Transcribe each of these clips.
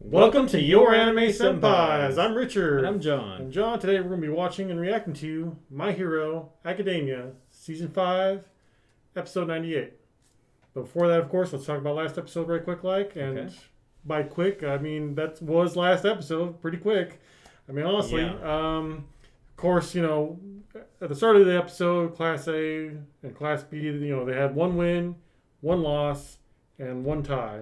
Welcome to Your Anime Senpais. I'm Richard. And I'm John. And John, today we're going to be watching and reacting to My Hero Academia, Season 5, Episode 98. But before that, of course, let's talk about last episode right quick like. And Okay. by quick, I mean that was last episode. Pretty quick. I mean, honestly. Yeah. Of course, at the start of the episode, Class A and Class B, they had one win, one loss, and one tie,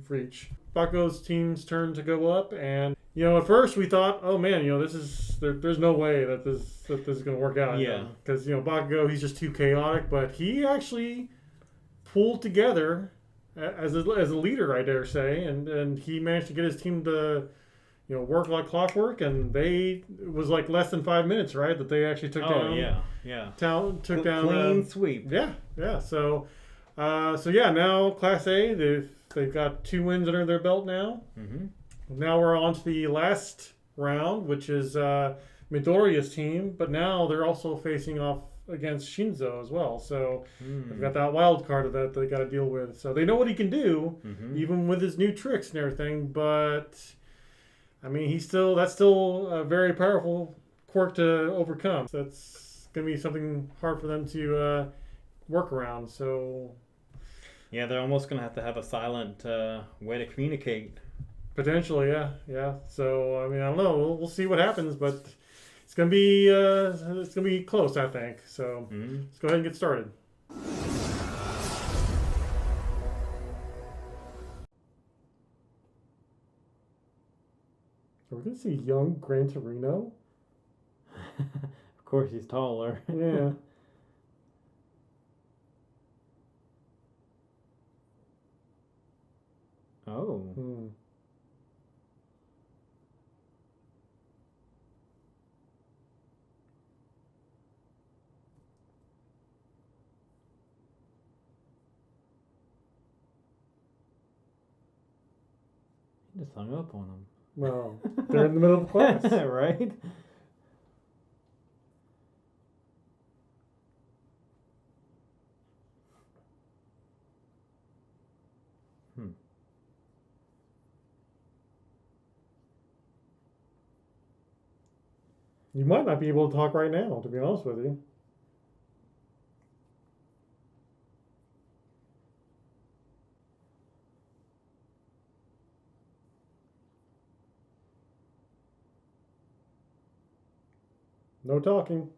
for each. Bakugo's team's turn to go up, and at first we thought, oh man, there's no way that this is going to work out. Yeah. Because Bakugo, he's just too chaotic, but he actually pulled together as a leader, I dare say, and he managed to get his team to work like clockwork, and it was like less than 5 minutes, right? That they actually took down. Yeah. Took down clean sweep. Yeah. So now Class A, they've got 2 wins under their belt now. Mm-hmm. Now we're on to the last round, which is Midoriya's team, but now they're also facing off against Shinzo as well. So they've got that wild card that they got to deal with. So they know what he can do, even with his new tricks and everything. But I mean, that's still a very powerful quirk to overcome. So that's gonna be something hard for them to work around. So yeah, they're almost gonna have to have a silent way to communicate. Potentially, yeah. So I mean, I don't know. We'll see what happens, but it's gonna be close, I think. So let's go ahead and get started. Are we gonna see young Gran Torino? Of course, he's taller. Yeah. Oh. He just hung up on him. Well, they're in the middle of class. Right? You might not be able to talk right now, to be honest with you. No talking.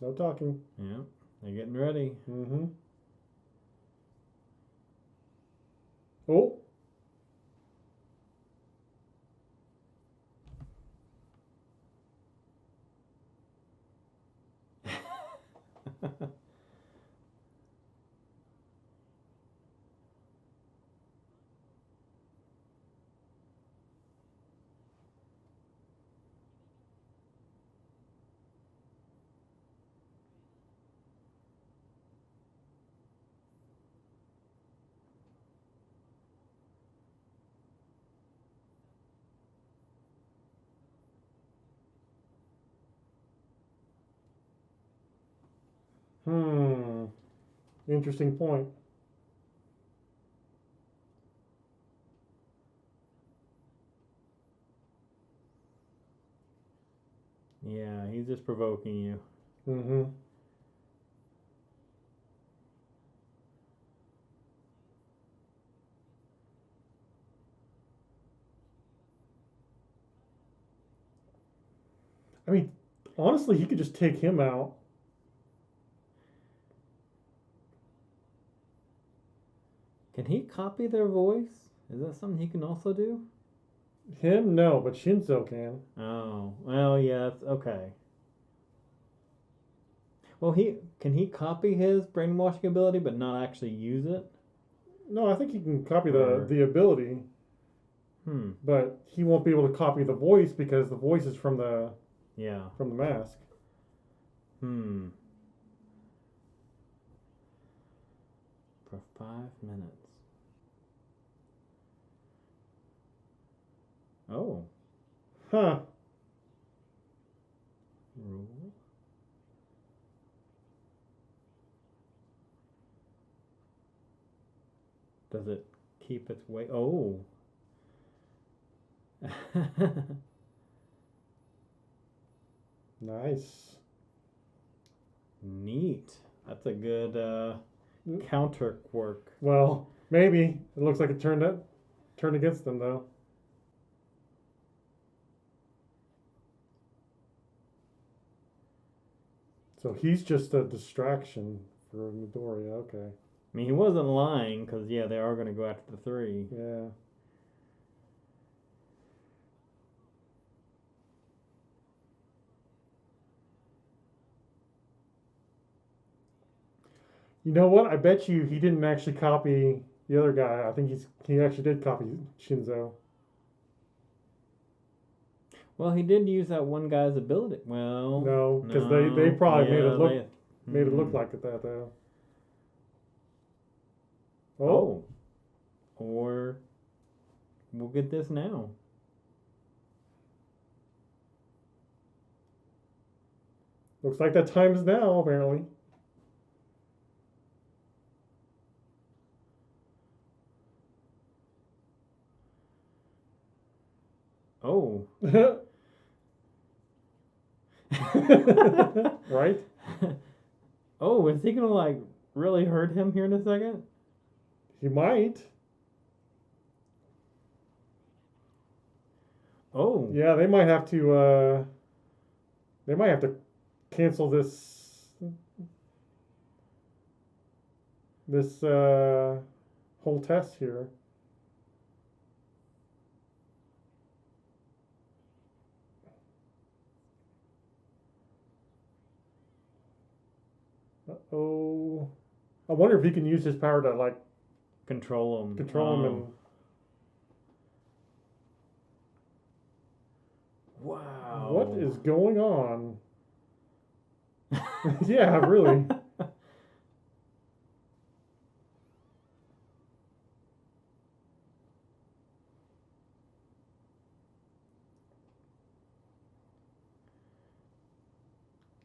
No talking. Yeah, they're getting ready. Mm-hmm. Oh. Interesting point. Yeah, he's just provoking you. Mm-hmm. I mean, honestly, he could just take him out. Can he copy their voice? Is that something he can also do? Him, no, but Shinzo can. Oh, well, yeah, okay. Well, can he copy his brainwashing ability but not actually use it? No, I think he can copy Or- the ability, Hmm. but he won't be able to copy the voice because the voice is from the Yeah. mask. Hmm. For 5 minutes. Oh. Huh. Rule. Does it keep its weight? Oh. Nice. Neat. That's a good Mm. counter quirk. Well, maybe it looks like it turned against them though. So he's just a distraction for Midoriya. Okay. I mean, he wasn't lying because yeah, they are going to go after the three. Yeah. You know what? I bet you he didn't actually copy the other guy. I think he actually did copy Shinzo. Well, he did use that one guy's ability. Well, No, because they no, probably yeah, they. made it look Hmm. like it that though. Oh, Oh, or we'll get this now. looks like that time is now apparently. Oh. Right? Oh, is he gonna like really hurt him here in a second? He might. Oh, Yeah, they might have to. They might have to cancel this whole test here. Oh, I wonder if he can use his power to like control him. control him Oh. and. What Wow. is going on? Yeah, really.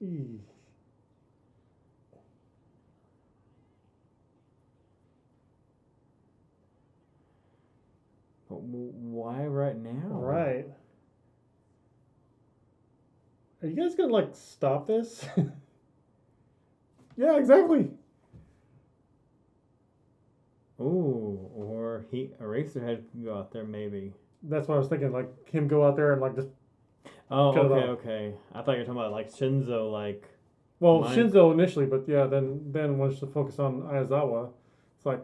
Eee. But why right now? Right. Are you guys gonna like stop this? Yeah, exactly. Ooh, or Eraserhead can go out there maybe. That's what I was thinking. Like him go out there and like just Oh, cut it okay, off. okay. I thought you were talking about like Shinzo, like Well, mind. Shinzo initially, but yeah, then wants to focus on Ayazawa. It's like,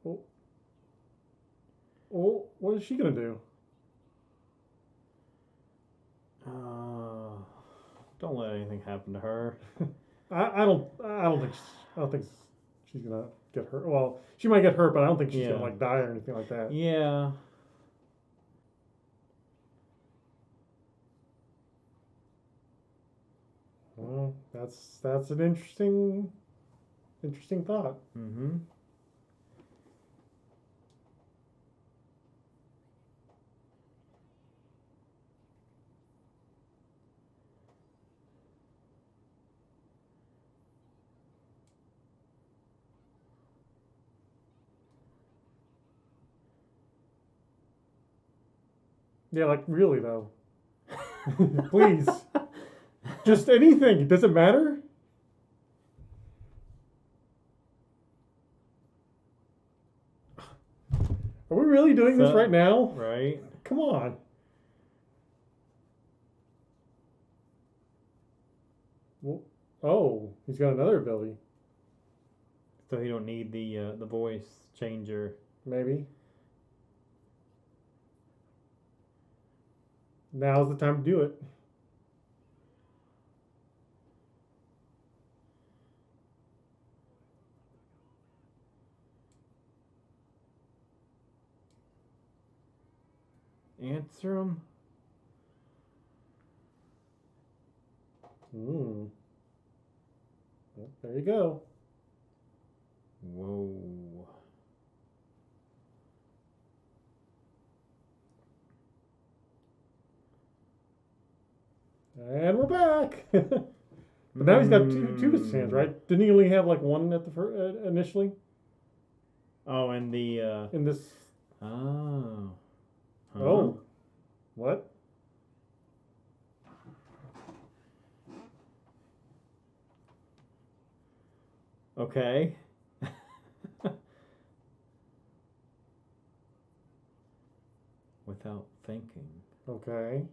oh, oh, what is she gonna do? Uh, don't let anything happen to her. I don't think she's gonna get hurt. Well, she might get hurt, but I don't think she's gonna Yeah, like die or anything like that. yeah. Well, that's an interesting thought. Mm-hmm. Yeah, like really though. Please, just anything. Does it matter? Are we really doing this right So, now? right. Come on. Well, oh, he's got another ability. So you don't need the voice changer. Maybe. Now's the time to do it. Answer him. Hmm. Well, there you go. Whoa. And we're back. But now he's got two in his hands, right? Didn't he only have like one at the initially Oh, and the in this? oh. Huh? Oh, what? Okay. Without thinking. Okay.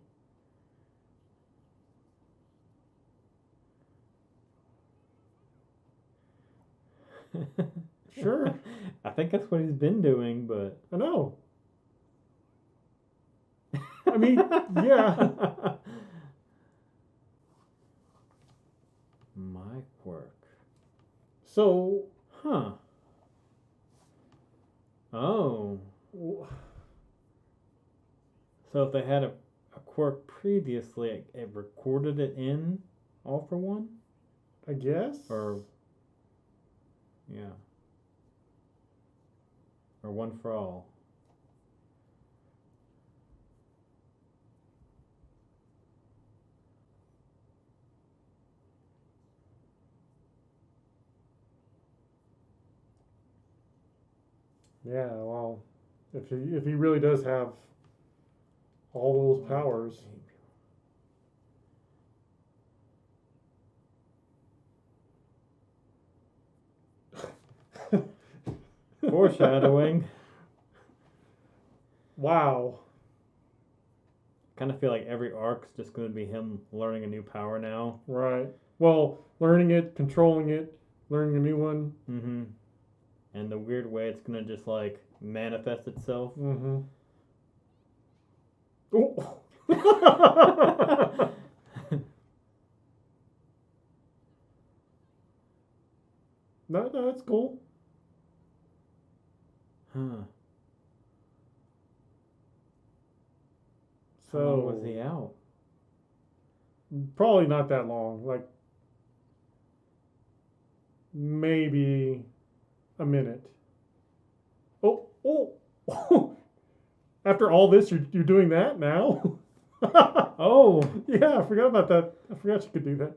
Sure. I think that's what he's been doing, but I know. I mean, yeah. My quirk. So, Huh. Oh. So if they had a quirk previously, it recorded it in All for One? I guess. Or, yeah. Or One for All. Yeah. Well, if he really does have all those powers. Foreshadowing. Wow. Kind of feel like every arc's just going to be him learning a new power now. Right. Well, learning it, controlling it, learning a new one. Mm-hmm. And the weird way it's going to just like manifest itself. Mm-hmm. Oh. No, that's cool. Huh. So How long was he out? probably not that long. Like maybe a minute. Oh, oh. After all this, you're doing that now? Oh! Yeah, I forgot about that. I forgot you could do that.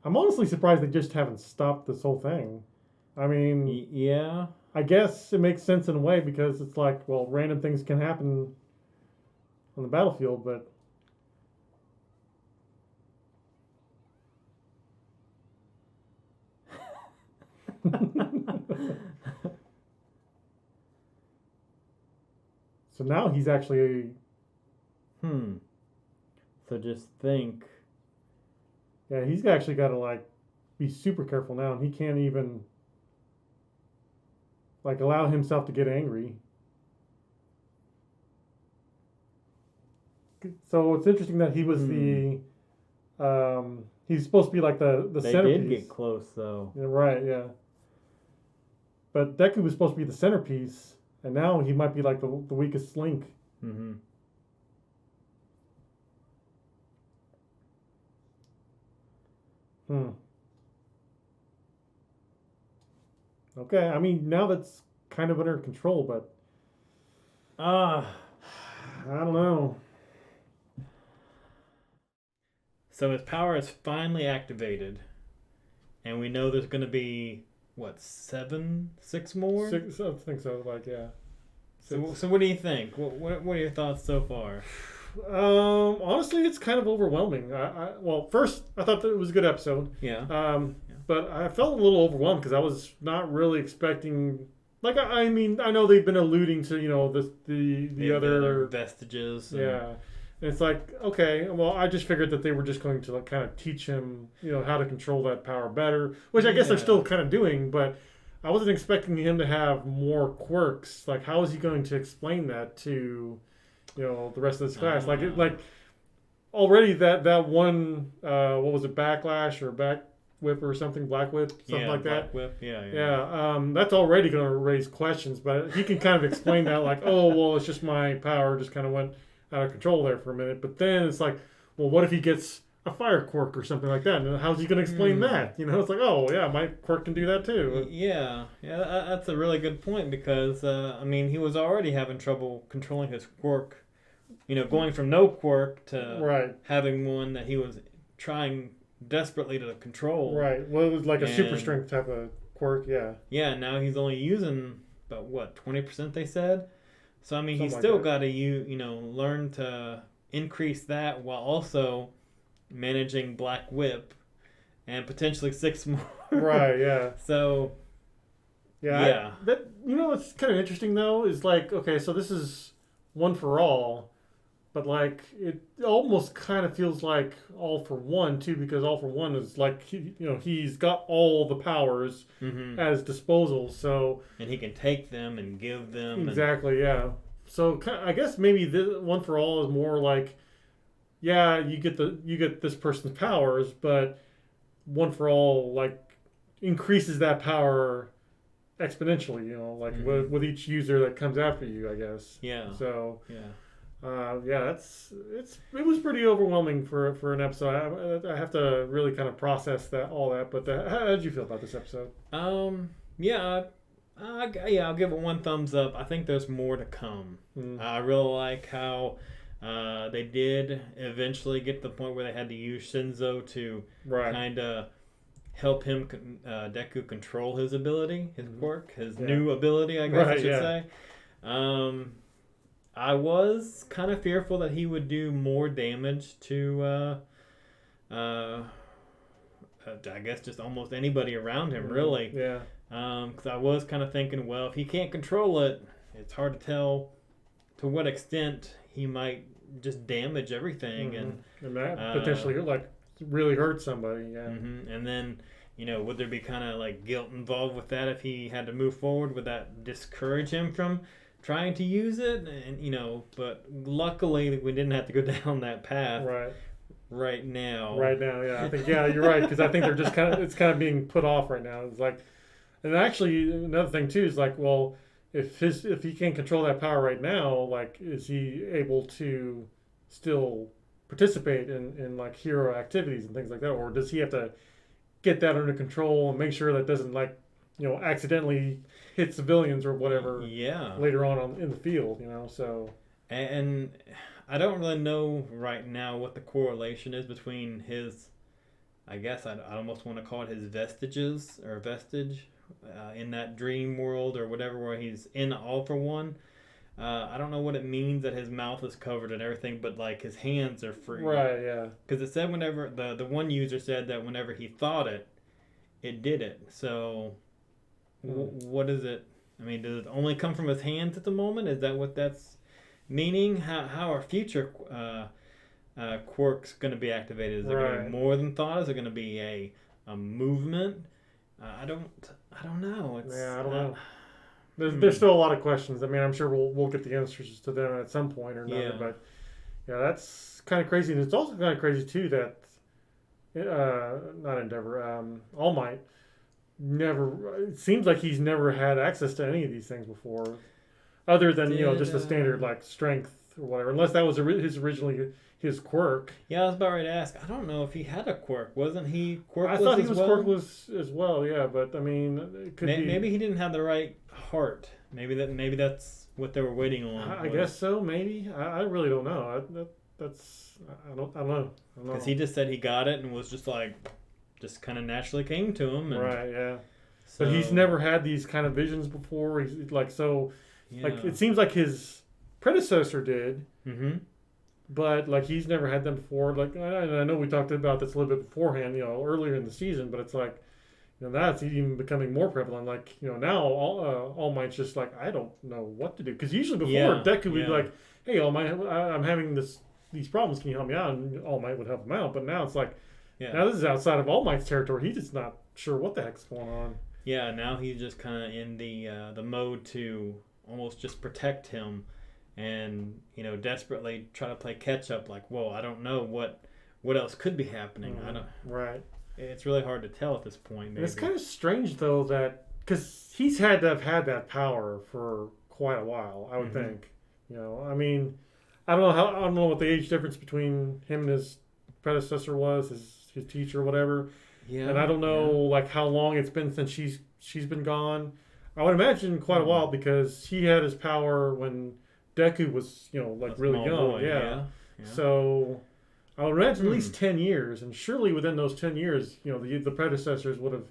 I'm honestly surprised they just haven't stopped this whole thing. I mean, Yeah. I guess it makes sense in a way because it's like, well, random things can happen on the battlefield, but so now he's actually So just think. yeah, he's actually got to like be super careful now, and he can't even like allow himself to get angry. So it's interesting that he was the he's supposed to be like the They centerpiece. did get close though. Yeah, right, yeah. But Deku was supposed to be the centerpiece, and now he might be like the weakest link. Mm-hmm. Okay, I mean now that's kind of under control, but I don't know. So his power is finally activated, and we know there's going to be what 6 more. I think so. Like yeah. So what do you think? What are your thoughts so far? Honestly, it's kind of overwhelming. Well, first I thought that it was a good episode. Yeah. But I felt a little overwhelmed because I was not really expecting. Like I mean, I know they've been alluding to the other vestiges. Yeah. And it's like, okay, well, I just figured that they were just going to like kind of teach him, how to control that power better, which I guess they're still kind of doing, but I wasn't expecting him to have more quirks. Like, how is he going to explain that to, the rest of this class? Like already that one, what was it, backlash or back whip or something, black whip, something like that. Black whip, yeah. Yeah, that's already going to raise questions, but he can kind of explain that, like, oh, well, it's just my power just kind of went out of control there for a minute. But then it's like, well, what if he gets a fire quirk or something like that. And how's he going to explain that? You know, it's like, oh yeah, my quirk can do that too. Yeah, that's a really good point because I mean, he was already having trouble controlling his quirk. You know, going from no quirk to having one that he was trying desperately to control. Right. Well, it was like a super strength type of quirk. Yeah. Yeah. Now he's only using about what 20% they said. So I mean, he's Something still like got to learn to increase that while also managing Black Whip and potentially 6 more. Right. Yeah. So. Yeah. That what's kind of interesting though is like, okay, so this is one for all, but like it almost kind of feels like all for one too, because all for one is like he's got all the powers at his disposal, so and he can take them and give them exactly. Yeah. So I guess maybe this one for all is more like, yeah, you get this person's powers, but one for all like increases that power exponentially, like with each user that comes after you, I guess. Yeah. So yeah, it was pretty overwhelming for an episode. I have to really kind of process all that. But how did you feel about this episode? Yeah, I'll give it 1 thumbs up. I think there's more to come. I really like how they did eventually get to the point where they had to use Shinzo to kind of help him, Deku, control his ability, his quirk, his new ability, I guess I should say. I was kind of fearful that he would do more damage to, I guess, just almost anybody around him, really. Yeah. Because I was kind of thinking, well, if he can't control it, it's hard to tell to what extent he might just damage everything. And that potentially, really hurt somebody. Yeah. And then, would there be kind of like guilt involved with that if he had to move forward? Would that discourage him from trying to use it? And but luckily we didn't have to go down that path. Right now. Yeah. I think you're right, because I think they're just it's kind of being put off right now. It's like, and actually another thing too is like, well, if he can't control that power right now, like, is he able to still participate in like hero activities and things like that, or does he have to get that under control and make sure that doesn't accidentally hit civilians or whatever later on in the field, so and I don't really know right now what the correlation is between his, I guess I'd almost want to call it his vestige in that dream world or whatever, where he's in All for One. I don't know what it means that his mouth is covered and everything, but like his hands are free. Right, yeah. Because it said whenever the one user said that whenever he thought it did it. So what is it? I mean, does it only come from his hands at the moment? Is that what that's meaning? How are future quirks going to be activated? Is it going to be more than thought? Is it going to be a movement? I don't know. I don't know. There's still a lot of questions. I mean, I'm sure we'll get the answers to them at some point or another. But that's kind of crazy, and it's also kind of crazy too that not Endeavor, All Might never. It seems like he's never had access to any of these things before, other than just the standard like strength or whatever. Unless that was originally his quirk. Yeah, I was about ready to ask. I don't know if he had a quirk. Wasn't he quirkless? I thought he was quirkless as well. Yeah, but I mean, it could be. Maybe he didn't have the right heart. Maybe that's what they were waiting on. I guess so. Maybe I really don't know. I don't know. Because he just said he got it and was just kind of naturally came to him. And right. Yeah. So, but he's never had these kind of visions before. He's like so. Yeah. Like it seems like his predecessor did. Mm-hmm. But like he's never had them before. Like I know we talked about this a little bit beforehand, earlier in the season. But it's like, that's even becoming more prevalent. Like now All Might's just like, I don't know what to do, because usually before Deku would be like, hey, All Might, I'm having these problems. Can you help me out? And All Might would help him out. But now it's like, now this is outside of All Might's territory. He's just not sure what the heck's going on. Yeah, now he's just kind of in the mode to almost just protect him. And desperately try to play catch up. Like, whoa, I don't know what else could be happening. I don't. Right. It's really hard to tell at this point. Maybe. It's kind of strange though that because he's had to have had that power for quite a while. I would think. I mean, I don't know what the age difference between him and his predecessor was, his teacher or whatever. Yeah. And I don't know like how long it's been since she's been gone. I would imagine quite a while because he had his power when Deku was, like A really small young. boy, Yeah. yeah. So I would imagine at least 10 years, and surely within those 10 years, the predecessors would have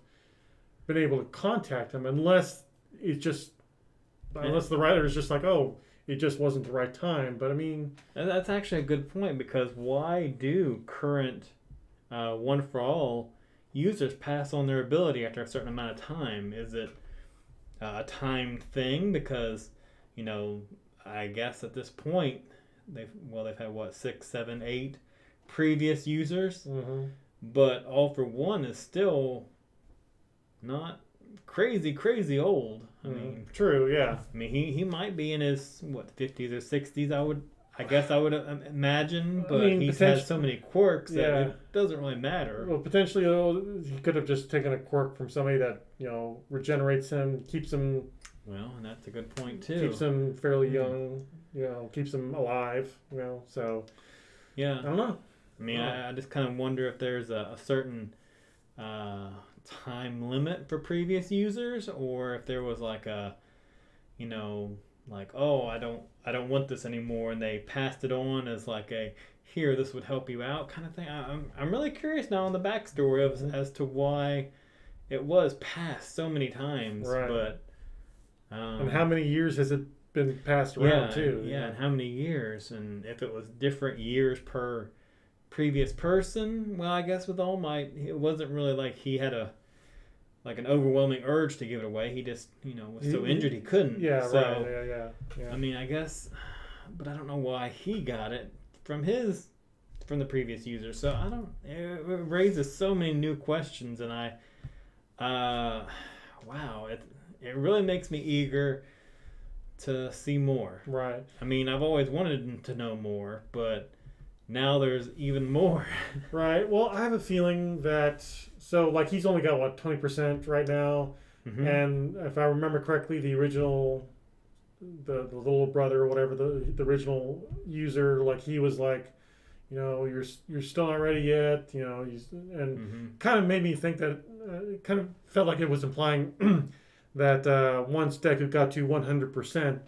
been able to contact him unless the writer is just like, oh, it just wasn't the right time. But I mean, And that's actually a good point, because why do current One for All users pass on their ability after a certain amount of time? Is it a timed thing? Because, I guess at this point they've had what, 6, 7, 8 previous users, but All for One is still not crazy old. I mean, true, yeah. I mean, he might be in his 50s or 60s. I guess I would imagine, but he's had so many quirks that it doesn't really matter. Well, potentially he could have just taken a quirk from somebody that regenerates him, keeps him. Well, and that's a good point too. Keeps him fairly young, keeps him alive, So yeah, I don't know. I mean, I just kind of wonder if there's a certain time limit for previous users, or if there was like a, like, oh, I don't want this anymore, and they passed it on as like a, here, this would help you out kind of thing. I'm really curious now on the backstory of as to why it was passed so many times, right? But and how many years has it been passed around too? Yeah, and how many years, and if it was different years per previous person. Well, I guess with All Might, it wasn't really like he had an overwhelming urge to give it away. He just, was so injured he couldn't. Yeah, so, right. Yeah. I mean, I guess, but I don't know why he got it from the previous user. So it raises so many new questions, and wow, it really makes me eager to see more. Right. I mean, I've always wanted to know more, but now there's even more. Right. Well, I have a feeling that he's only got 20% right now, and if I remember correctly, the original, the little brother or whatever, the original user, he was like, you're still not ready yet, kind of made me think that it kind of felt like it was implying that once Deku got to 100%,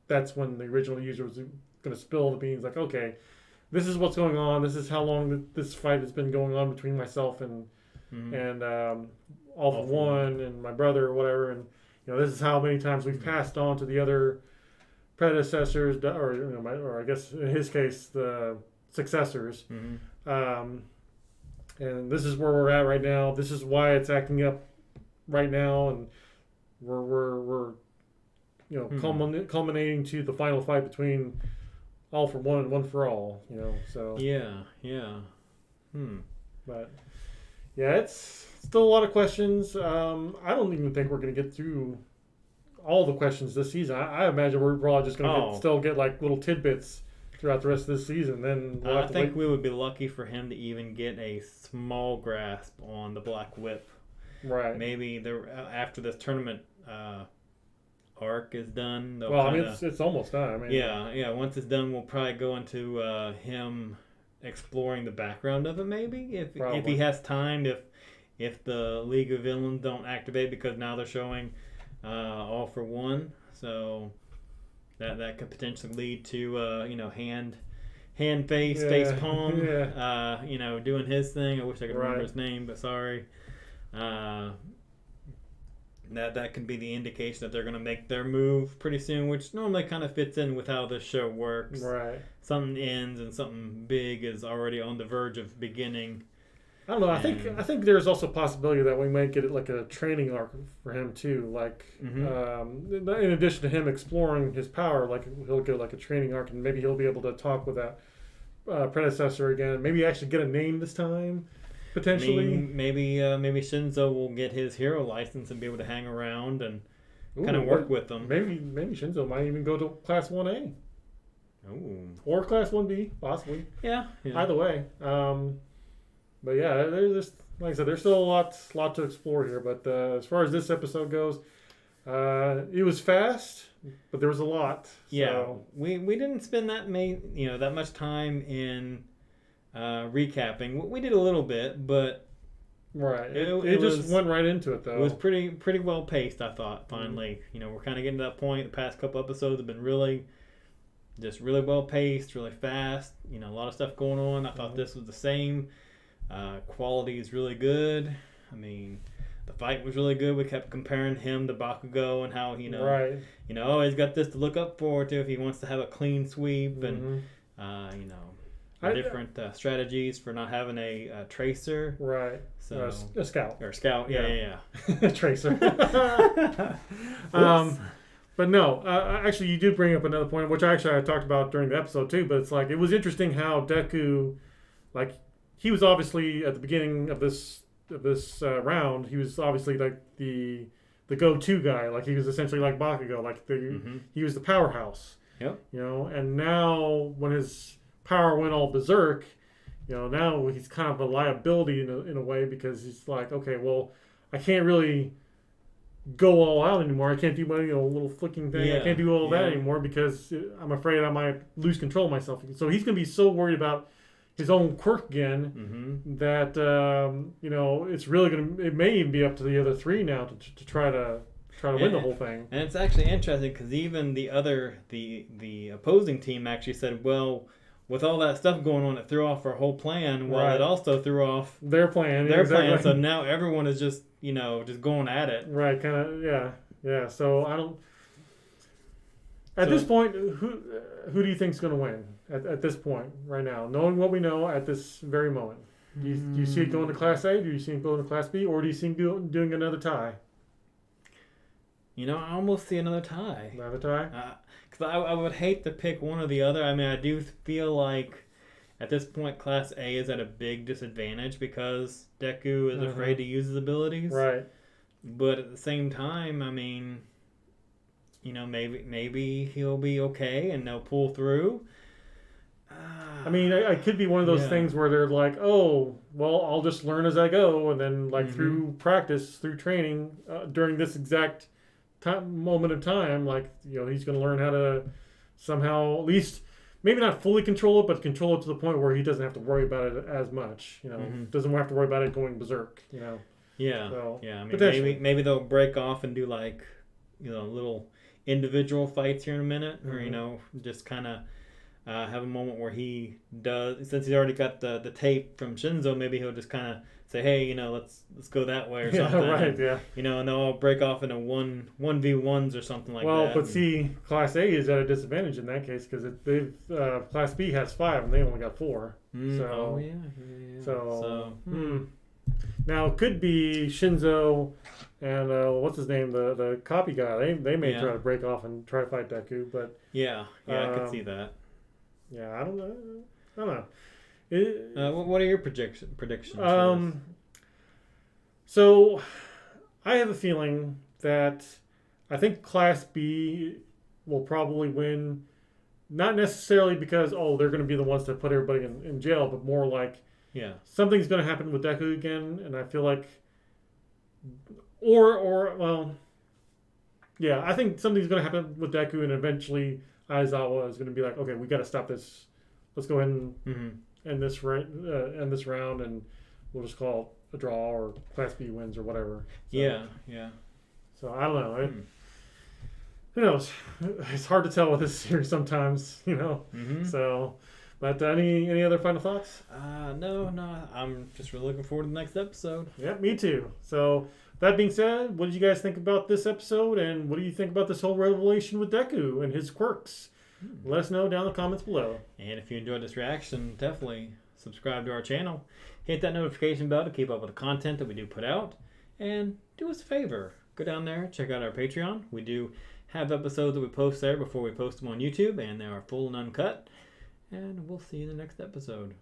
that's when the original user was going to spill the beans. Like, okay, this is what's going on. This is how long this fight has been going on between myself and All for One and my brother or whatever. And this is how many times we've passed on to the other predecessors, or I guess in his case the successors. And this is where we're at right now. This is why it's acting up right now, and we're culminating to the final fight between All for One and One for All, so yeah. But yeah, it's still a lot of questions. I don't even think we're going to get through all the questions this season. I imagine we're probably just going to still get like little tidbits throughout the rest of this season. Then we'll I think we would be lucky for him to even get a small grasp on the Black Whip. Right. Maybe after this tournament arc is done. Well, I mean, it's almost done. I mean, yeah. Once it's done, we'll probably go into him exploring the background of it. Maybe if he has time. If the League of Villains don't activate, because now they're showing All for One, so that could potentially lead to hand face palm, doing his thing. I wish I could remember his name, but sorry. That can be the indication that they're going to make their move pretty soon, which normally kind of fits in with how this show works. Right. Something ends and something big is already on the verge of beginning. I don't know. I think there's also a possibility that we might get like a training arc for him too. Like, in addition to him exploring his power, like he'll get like a training arc, and maybe he'll be able to talk with that predecessor again. Maybe actually get a name this time. Potentially, maybe Shinzo will get his hero license and be able to hang around and kind of work with them. Maybe Shinzo might even go to Class 1A. Oh. Or Class 1B, possibly. Yeah. Either way. But yeah, there's like I said, there's still a lot to explore here. But as far as this episode goes, it was fast, but there was a lot. Yeah, we didn't spend that much time in recapping. We did a little bit, but Right. It just went right into it, though. It was pretty well paced, I thought, finally. We're kind of getting to that point. The past couple episodes have been really well paced, really fast. A lot of stuff going on. I thought this was the same. Quality is really good. I mean, the fight was really good. We kept comparing him to Bakugo and how, right. He's got this to look up forward to if he wants to have a clean sweep and, different strategies for not having a tracer. Right. So a scout. Or scout, yeah. Tracer. But no, actually, you did bring up another point, which I talked about during the episode too. But it's like it was interesting how Deku, like, he was obviously at the beginning of this round, he was obviously like the go-to guy. Like he was essentially like Bakugo, like he was the powerhouse. Yep. And now when his power went all berserk, now he's kind of a liability in a way, because he's like, okay, well, I can't really go all out anymore. I can't do my little flicking thing. I can't do all that anymore because I'm afraid I might lose control of myself. So he's gonna be so worried about his own quirk again that it's really it may even be up to the other three now to try to win the whole thing. And it's actually interesting because even the opposing team actually said, well, with all that stuff going on, it threw off our whole plan. Well, it also threw off their plan. Plan. So now everyone is just just going at it. Right. Kind of. Yeah. So I don't. At this point, who do you think's going to win at this point right now, knowing what we know at this very moment? Do you see it going to Class A? Do you see it going to Class B? Or do you see it doing another tie? I almost see another tie. Another tie? Because I would hate to pick one or the other. I mean, I do feel like at this point, Class A is at a big disadvantage because Deku is afraid to use his abilities. Right. But at the same time, I mean, maybe he'll be okay and they'll pull through. I mean, it could be one of those things where they're like, oh, well, I'll just learn as I go. And then, like, through practice, through training, during this exact moment of time, like, he's going to learn how to somehow, at least, maybe not fully control it, but control it to the point where he doesn't have to worry about it as much. Doesn't have to worry about it going berserk. Yeah. So, yeah. I mean, maybe they'll break off and do like, little individual fights here in a minute, or just kind of have a moment where he does, since he's already got the tape from Shinzo, maybe he'll just kind of say, hey, let's go that way or something. Right. And they'll break off into 1v1s or something like that. Well, but see, Class A is at a disadvantage in that case because Class B has 5 and they only got 4. So, now it could be Shinzo and what's his name, the copy guy. They may try to break off and try to fight Deku, but I could see that. Yeah, I don't know. What are your predictions? So I have a feeling that I think Class B will probably win, not necessarily because they're going to be the ones that put everybody in jail, but more like something's going to happen with Deku again, and I feel like I think something's going to happen with Deku, and eventually Aizawa is going to be like, okay, we got to stop this. Let's go ahead and end this round, and we'll just call it a draw or Class B wins or whatever. So, yeah. So I don't know. Who knows? It's hard to tell with this series sometimes, So, but any other final thoughts? No. I'm just really looking forward to the next episode. Yeah, me too. So that being said, what did you guys think about this episode, and what do you think about this whole revelation with Deku and his quirks? Let us know down in the comments below. And if you enjoyed this reaction, definitely subscribe to our channel. Hit that notification bell to keep up with the content that we do put out. And do us a favor. Go down there, check out our Patreon. We do have episodes that we post there before we post them on YouTube, and they are full and uncut. And we'll see you in the next episode.